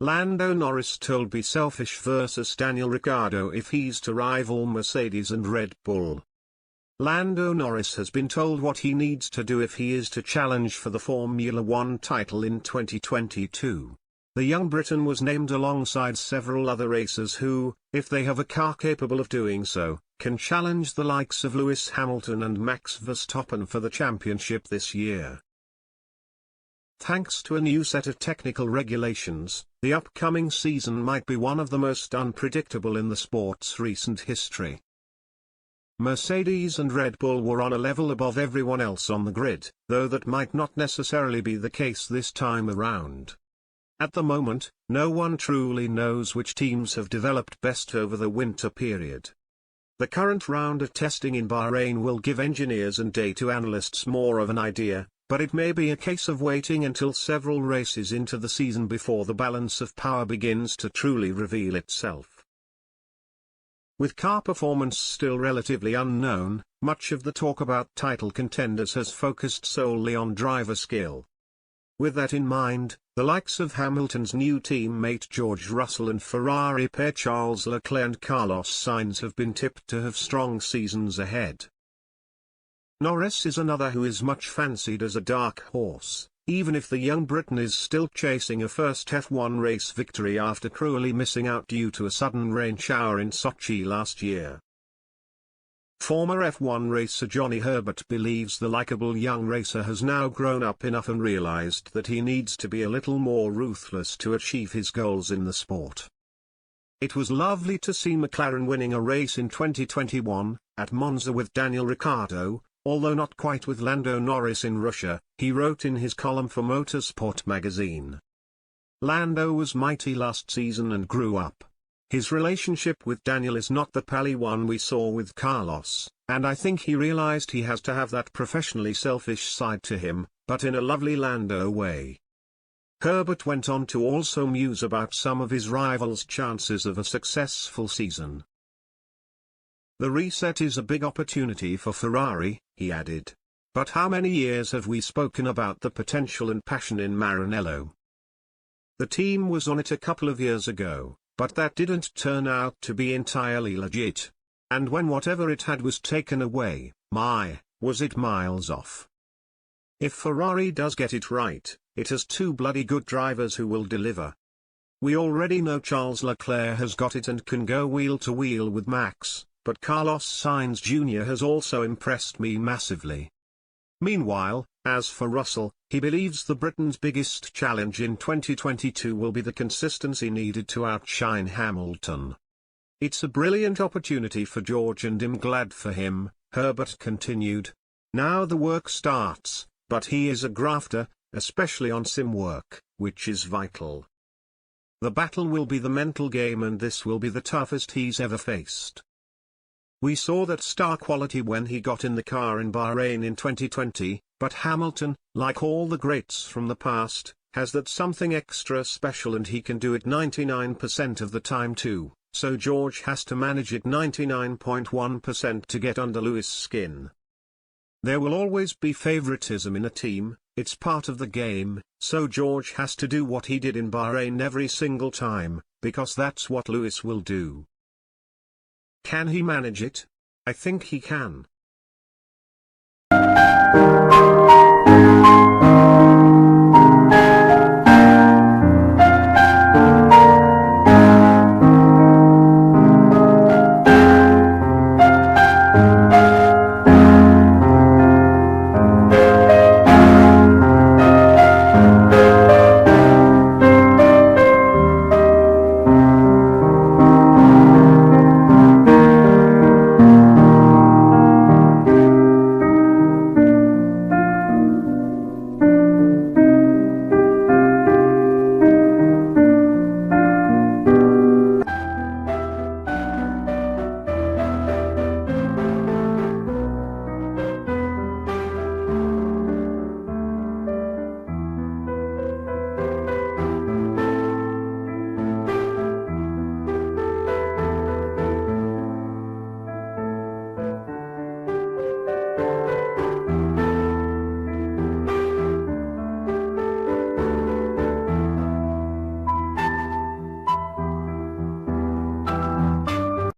Lando Norris told s3lfish versus Daniel Ricciardo if he's to rival Mercedes and Red Bull. Lando Norris has been told what he needs to do if he is to challenge for the Formula One title in 2022. The young Briton was named alongside several other racers who, if they have a car capable of doing so, can challenge the likes of Lewis Hamilton and Max Verstappen for the championship this year. Thanks to a new set of technical regulations, the upcoming season might be one of the most unpredictable in the sport's recent history. Mercedes and Red Bull were on a level above everyone else on the grid, though that might not necessarily be the case this time around. At the moment, no one truly knows which teams have developed best over the winter period. The current round of testing in Bahrain will give engineers and data analysts more of an idea, but it may be a case of waiting until several races into the season before the balance of power begins to truly reveal itself. With car performance still relatively unknown, much of the talk about title contenders has focused solely on driver skill. With that in mind, the likes of Hamilton's new teammate George Russell and Ferrari pair Charles Leclerc and Carlos Sainz have been tipped to have strong seasons ahead. Norris is another who is much fancied as a dark horse, even if the young Briton is still chasing a first F1 race victory after cruelly missing out due to a sudden rain shower in Sochi last year. Former F1 racer Johnny Herbert believes the likable young racer has now grown up enough and realized that he needs to be a little more ruthless to achieve his goals in the sport. It was lovely to see McLaren winning a race in 2021, at Monza with Daniel Ricciardo, although not quite with Lando Norris in Russia, he wrote in his column for Motorsport magazine. Lando was mighty last season and grew up. His relationship with Daniel is not the pally one we saw with Carlos, and I think he realized he has to have that professionally selfish side to him, but in a lovely Lando way. Herbert went on to also muse about some of his rivals' chances of a successful season. The reset is a big opportunity for Ferrari, he added. But how many years have we spoken about the potential and passion in Maranello? The team was on it a couple of years ago, but that didn't turn out to be entirely legit. And when whatever it had was taken away, was it miles off. If Ferrari does get it right, it has two bloody good drivers who will deliver. We already know Charles Leclerc has got it and can go wheel to wheel with Max, but Carlos Sainz Jr. has also impressed me massively. Meanwhile, as for Russell, he believes the Britain's biggest challenge in 2022 will be the consistency needed to outshine Hamilton. It's a brilliant opportunity for George and I'm glad for him, Herbert continued. Now the work starts, but he is a grafter, especially on sim work, which is vital. The battle will be the mental game and this will be the toughest he's ever faced. We saw that star quality when he got in the car in Bahrain in 2020, but Hamilton, like all the greats from the past, has that something extra special and he can do it 99% of the time too, so George has to manage it 99.1% to get under Lewis' skin. There will always be favoritism in a team, it's part of the game, so George has to do what he did in Bahrain every single time, because that's what Lewis will do. Can he manage it? I think he can,